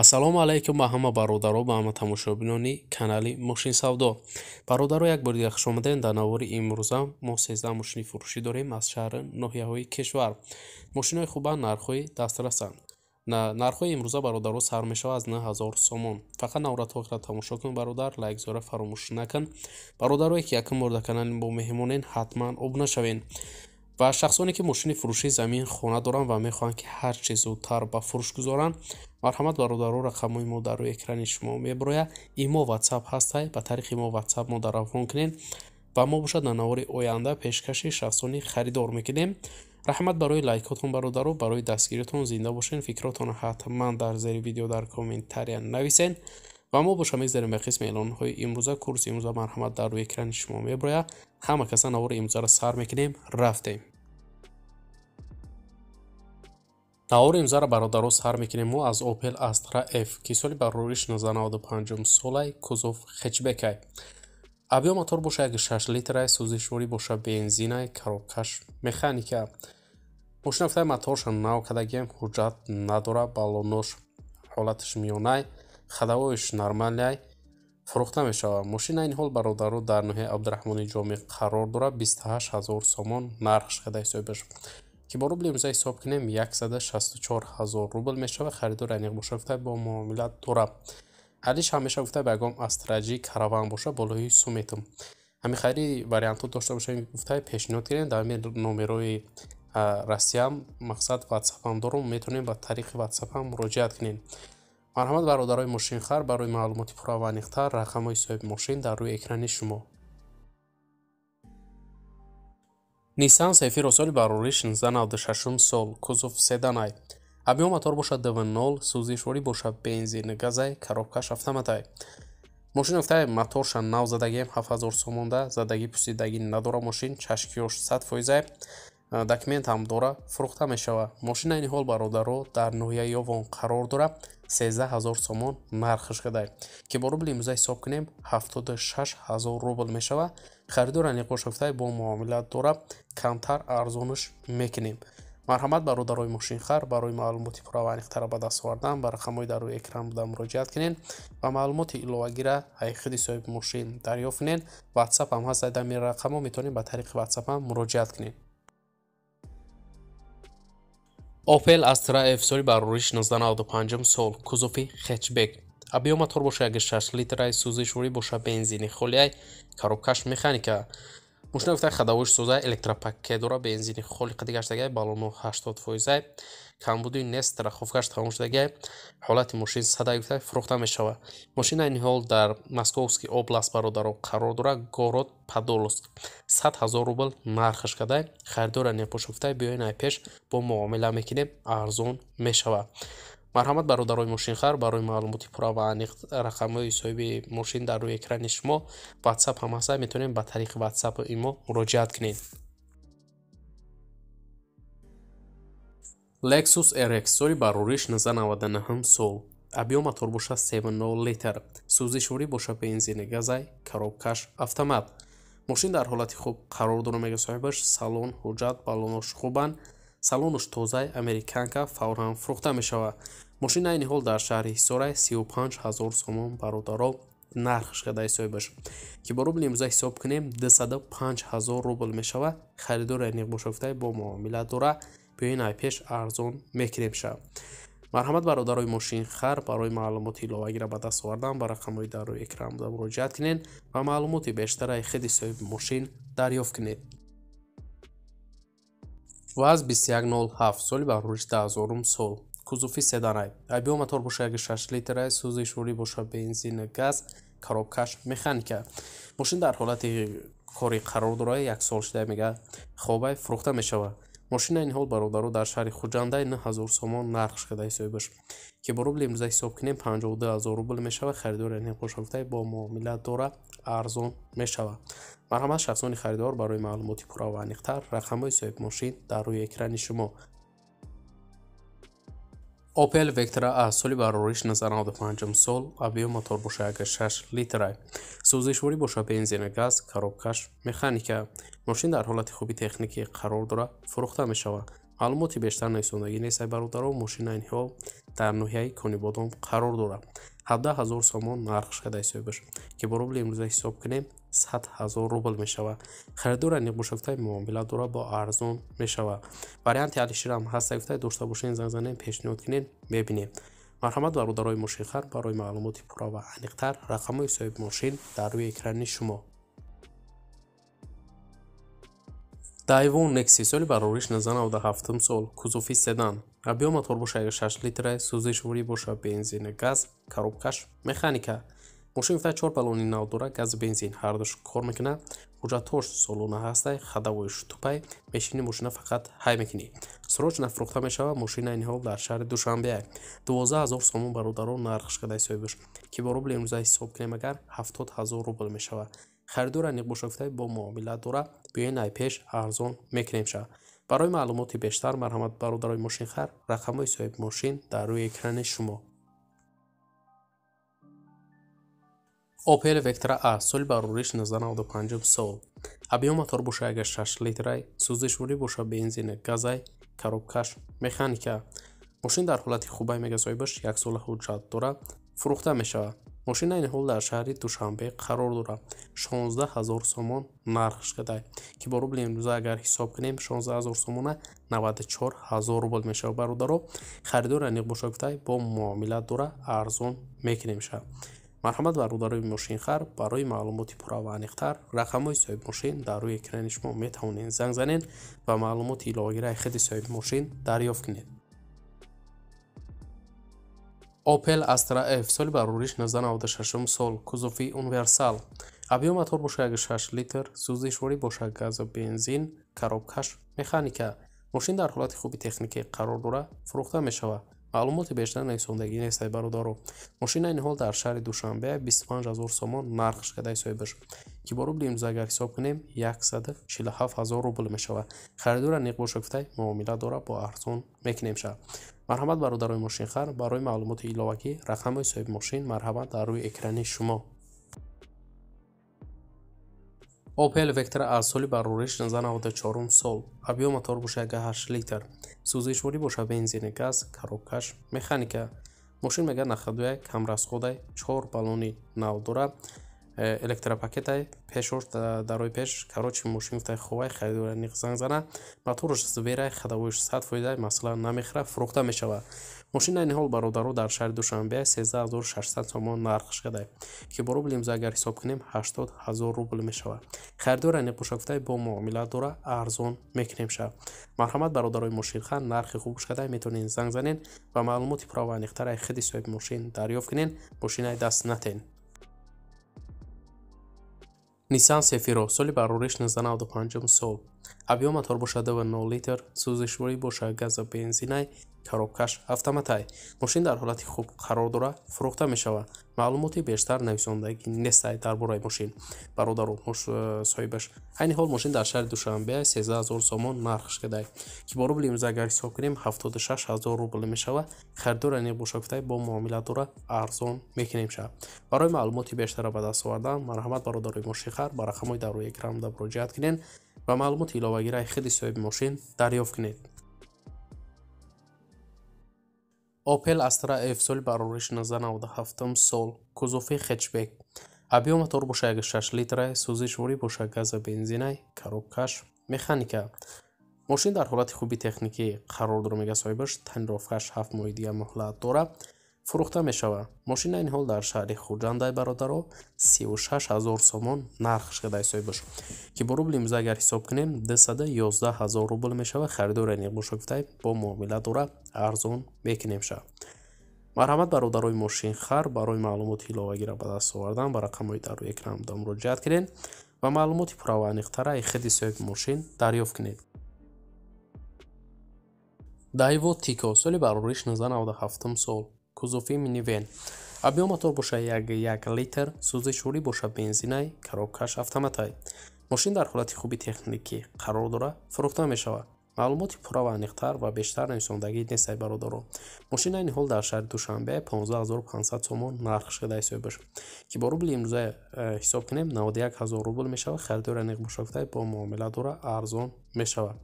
ассалому алайкум ба ҳама бародаро ба ҳама тамошобинони канали мошинсавдо. Бародаро, як бори дигар хуш омадед. дар навори имрӯза мо 13 мошини фурӯшӣ дорем аз шаҳри ноҳияҳои кишвар. мошинҳои хуба нархҳои дастрасанд. нархҳои имрӯза бародаро сар мешавад аз 9000 сомон. фақат навратҳоро тамошо кун бародар, лайкзора фаромӯш накун. бародарое ки якум бор дар канали мо меҳмонен, ҳатман обуна шавен. ва шахсоне ки мошини фурӯшии замин хона доранд ва мехоҳанд ки ҳар чиз зудтар ба фурӯш гузоранд, марҳамат бародаро, рақамҳои мо дар рӯи экрани шумо меброяд. имо ватсап ҳастай, ба тариқи имо ватсап мо дарафон кунед ва мо бошад дар навори оянда пешкаши шахсони харидор мекунем. раҳмат барои лайкотон бародаро, барои дастгиритон зинда бошен. фикротон ҳатман дар зери видео дар комментария нависен ва мо боша мегзарем ба қисми эълонҳои имрӯза. курси имрӯза марҳамат дар рӯи экрани шумо меброяд. ҳама каса навори имрӯзаро сар мекунем. рафтем. навори имрӯзаро бародаро сар мекунем мо аз Opel Astra F ки соли барориш 1995 солай, кузов хэтчбекай. объем мотор боша 1.6 литрай, сӯзишворӣ боша бензинай, коробкаш механика. мошина гуфтаи моторша нав кардагием, ҳуҷҷат надора, баллонош ҳолатиш миёнай, хадавоиш нормалай, фурӯхта мешавад. мошина ин ҳол бародаро дар ноҳияи Абдураҳмони Ҷомеъ қарор дорад. 28000 сомон нархш када ҳисобаш. ки бо рубли имрӯза ҳисоб кунем 164000 рубл мешавад. харидор аниқ боша гуфта бо муомилат дорад. ҳалиш ҳамеша гуфта ба ягон астраҷи караван боша болои суметум. ҳамин хайри вариантҳо дошта бошем гуфта пешниҳод кунем. дар ҳамин номерои Россиям мақсад ватсапам дорум, метавонем ба тариқи ватсапам муроҷиат кунем. марҳамат бародарои мошинхар, барои маълумоти пурра ва аниқтар рақамҳои соҳиби мошин дар рӯи экрани шумо. Nissan Safiro соли барориш 1996 сол, кузов седанай. объем мотор бошад DV0, сӯзишворӣ бошад бензин газай, коробкаш автоматай. мошина гуфтаи моторша нав задагием 7000 сомонда, задагӣ пусидагӣ надора мошин, чашкиёш 100%, документ ҳам дора, фурӯхта мешавад. мошина ин ҳол бародаро дар ноҳияи Ёвон қарор дорад. 13000 сомон нархш кадай, ки бо рубли имрӯза ҳисоб кунем 76000 рубл мешавад. харидор аниқ боша гуфтаи бо муомилат дорад, камтар арзонш мекунем. марҳамат бародарои мошинхар, барои маълумоти пурра ва аниқтара ба даст овардан ба рақамҳои дар рӯи экран буда муроҷиат кунед ва маълумоти иловагира ҳай худи соҳиби мошин дарёфт кунед. ватсап ҳам ҳаст. дар мин рақамҳо метавонед ба тариқи ватсап ҳам муроҷиат кунед. Opel Astra F соли барориш 1995 сол, кузови хэтчбек. объем мотор боша 1.6 литрай, сӯзишворӣ боша бензини холияй, коробкаш механика. мошина гуфта хадавош сӯзай, электропакет дора, бензини холи қадигаштагай, баллоно 80%, камбудуи нест, страховкаш тамом шудагай, ҳолати мошин садай гуфта фурӯхта мешавад. мошина ин ҳол дар Московский област бародаро қарор дора, город Подольск. 100000 рубл нархш кадай. харидор аниқ боша гуфта биёин ай пеш бо муомила мекунем, арзон мешавад. марҳамат бародарои мошинхар, барои маълумоти пурра ва аниқ рақамҳои соҳиби мошин дар рӯи экрани шумо. ватсап ҳам ҳаст. метавонем ба тариқи ватсапи имо муроҷиат кунед. Lexus RX соли барориш 1999 сол, объем мотор боша 7.0 литр, сӯзишворӣ боша бензини газай, коробкаш автомат. мошин дар ҳолати хуб қарор дора мега соҳибаш. салон ҳуҷҷат, баллонош хубанд, салонош тозай, американка, фавран фурӯхта мешавад. мошина ин ҳол дар шаҳри ҳисорай, 35000 сомон бародаро нархш када ҳисобаш, ки бо рубли имрӯза ҳисоб кунем 205000 рубл мешавад. харидор аниқ боша гуфта бо муомилат дора, биёин ай пеш арзон мекунем шав. марҳамат бародарои мошинхар, барои маълумоти иловагира ба даст овардан ба рақамҳои дар рӯи экран буда муроҷиат кунед ва маълумоти бештараи худи соҳиби мошин дарёфт кунед. ВАЗ 2107 соли барориш 2000 сол, кузови седанай. объем мотор боша 1.6 литрай, сӯзишворӣ боша бензин газ, коробкаш механика. мошин дар ҳолати кори қарор дорад, 1 сол шуда мега хобай, фурӯхта мешавад. мошина ин ҳол бародаро дар шаҳри хуҷандай 9000 сомон нархш када ҳисобаш, ки бо рубли имрӯза ҳисоб кунем 52000 рубл мешавад. харидор аниқ боша гуфта бо муомилат дора, арзон мешавад. марҳамат шахсони харидор, барои маълумоти пурра ва аниқтар рақамҳои соҳиби мошин дар рӯи экрани шумо. Opel Vectra A соли барориш 1995 сол, объем мотор боша 1.6 литрай, сӯзишворӣ боша бензини газ, коробкаш механика. мошин дар ҳолати хуби техникӣ қарор дора, фурӯхта мешавад. маълумоти бештар нависондагӣ несай бародаро, мошина ин ҳол дар ноҳияи Конибодом қарор дорад. 17 000 сомон нарх шуда ҳисобаш ки бо рубли имрӯза ҳисоб кунем 100 000 рубл мешава. Харидор ниқ бошафтай муомила дора бо арзон мешава. Варианти Алиширам ҳаста гуфтай дошта бошен, занг занем, пешниҳод кунен, мебинем. Марҳамат бародарои мошинхар, барои маълумоти пурра ва аниқтар рақамҳои соҳиби мошин дар рӯи экрани шумо. Daiwo Nexi соли барориш 97 сол, кузофи седан. Объем мотор боша 6 литра, сӯзишворӣ боша бензин, газ, коробкаш, механика. Мошин гуфта 4 баллони нав дора, газ, бензин ҳардуш кор мекунад. ҳуҷҷатҳош солона ҳастай, хадавоиш тупай, мешини мошина фақат ҳай мекунӣ. Срочна фурӯхта мешава. Мошина ин ҳол дар шаҳри Душанбе 12 000 сомон бародаро нарх шуда ҳисобаш ки бо рубли имрӯза ҳисоб кунем агар 70 000 рубл мешава. Харидора ниқ боша гуфтай бо муомила дора, биёин ай пеш арзон мекунем ша. Барои маълумоти бештар марҳамат бародарои мошинхар, рақамҳои соҳиби мошин дар рӯи экрани шумо. Opel Vectra A соли барориш 95 сол. Объем мотор боша 6 литрай, сӯзишворӣ боша бензин, газай, коробкаш, механика. Мошин дар ҳолати хубай мегасоибаш, 1 сола ҳуҷҷат дора, фурӯхта мешава. Мошина ин ҳол дар шаҳри Душанбе қарор дора. 16 000 сомон нарх шудай ки бо рубли имрӯза агар ҳисоб кунем 16 000 сомона 94 000 рубл мешава бародаро. Харидора ниқ боша гуфтай бо муомила дора, арзон мекунем ша. Марҳамат бародарои мошинхар, барои маълумоти пурра ва аниқтар рақамҳои соҳиби мошин дар рӯи экрани шумо метавонед занг занен ва маълумоти иловагираи худи соҳиби мошин дарёфт кунед. Opel Astra F соли барориш 96 сол, кузофи универсал. Объем мотор боша 6 литр, сӯзишворӣ боша газ, бензин, коробкаш, механика. Мошин дар ҳолати хуби техникӣ қарор дора, фурӯхта мешава. маълумоти бештар нависондагӣ нестай бародаро. Мошина ин ҳол дар шаҳри Душанбе 25 000 сомон нарх шуда ҳисобаш ки бо рубли имрӯза агар ҳисоб кунем 147 000 рубл мешава. Харидора ниқ боша гуфтай муомила дора, бо арзон мекунем ша. Марҳамат бародарои мошинхар, барои маълумоти иловагӣ рақамҳои соҳиби мошин марҳамат дар рӯи экрани шумо. Opel Vectra A соли барориш 94 сол. Объем мотор боша 8 литр, сӯзишворӣ боша бензин, газ, коробкаш, механика. Мошин мега нахадуя камрасходай, 4 баллони нав дора, электропакетай, пешош дарои пеш, короче мошин гуфтай хубай, харидора ниқ занг зана, мотораш зверай, хадавоиш 100%, масъалан намехӯра, фурӯхта мешава. Мошина ин ҳол бародаро дар шаҳри Душанбе 13 600 сомон нарх шудай ки бо рубли имрӯза агар ҳисоб кунем 80 000 рубл мешава. Харидора ниқ боша гуфтай бо муомила дора, арзон мекунем ша. Марҳамат бародарои мошинхар, нархи хуб шудай метавонед занг занен ва маълумоти пурра ва аниқтараи худи соҳиби мошин дарёфт кунен, мошинаи даст натен. Nissan Sefiro соли барориш 95 сол. Объем мотор боша 2.0 литр, сӯзишворӣ боша газ, бензинай, коробкаш, автоматай. Мошин дар ҳолати хуб қарор дора, фурӯхта мешава. Маълумоти бештар нависондагӣ нестай дар бораи мошин бародаро соҳибаш. Айни ҳол мошин дар шаҳри Душанбе 13 000 сомон нарх шудай ки бо рубли имрӯза агар ҳисоб кунем 76 000 рубл мешава. Харидора ниқ боша гуфтай бо муомила дора, арзон мекунем ша. Барои маълумоти бештара ба даст овардан марҳамат бародарои мошинхар ба рақамҳои дар рӯи экранда муроҷиат кунед ва маълумоти иловагираи худи соҳиби мошин дарёфт кунед. Opel Astra F соли барориш 97 сол, кузофи хетчбек. Объем мотор боша 6 литра, сӯзишворӣ боша газ, бензинай, коробкаш, механика. Мошин дар ҳолати хуби техникӣ қарор дора мегасоибаш, танировкаш 7 моҳи дига муҳлат дора, фурӯхта мешава. Мошина ин ҳол дар шаҳри Хуҷандай бародаро 36 000 сомон нарх шуда ҳисобаш ки бо рубли имрӯза агар ҳисоб кунем 211 000 рубл мешава. Харидора ниқ боша гуфтай бо муомила дора, арзон мекунем ша. марҳамат бародарои мошинхар, барои маълумоти иловагира ба даст овардан ба рақамҳои дар рӯи экранда муроҷиат кунед ва маълумоти пурра ва аниқтараи худи соҳиби мошин дарёфт кунед. Daiwo Tico соли барориш 97 сол, кузофи минивен. Объем мотор боша 1 литр, сӯзишворӣ боша бензинай, коробкаш, автоматай. Мошин дар ҳолати хуби техникӣ қарор дора, фурӯхта мешава. маълумоти пурра ва аниқтар ва бештар нависондагӣ нестай бародаро. Мошина ин ҳол дар шаҳри Душанбе 15 500 сомон нарх шуда ҳисобаш ки бо рубли имрӯза ҳисоб кунем 91 000 рубл мешава. Харидора ниқ боша гуфтай бо муомила дора, арзон мешава.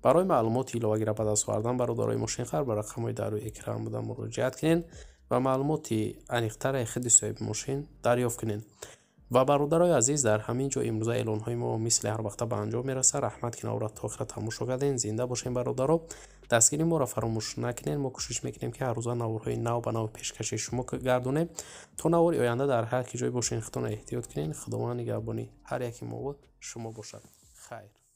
барои маълумоти иловагира ба даст овардан бародарои мошинхар ба рақамҳои дар рӯи экран буда муроҷиат кунед ва маълумоти аниқтаре худи соҳиби мошин дарёфт кунед. ва бародарои азиз, дар ҳамин ҷо имрӯза эълонҳои мо мисли ҳар вақта ба анҷом мерасад. раҳмат ки навро то охира тамошо кардем. Зинда бошем бародаро. дастгирии моро фаромӯш накунед. мо кӯшиш мекунем ки ҳар рӯза наворҳои нав ба нав пешкаши шумо гардонем. то навори оянда дар ҳар ки ҷой бошен, худтон эҳтиёт кунед. худованд нигаҳбони ҳар яки мо шумо бошад. хайр.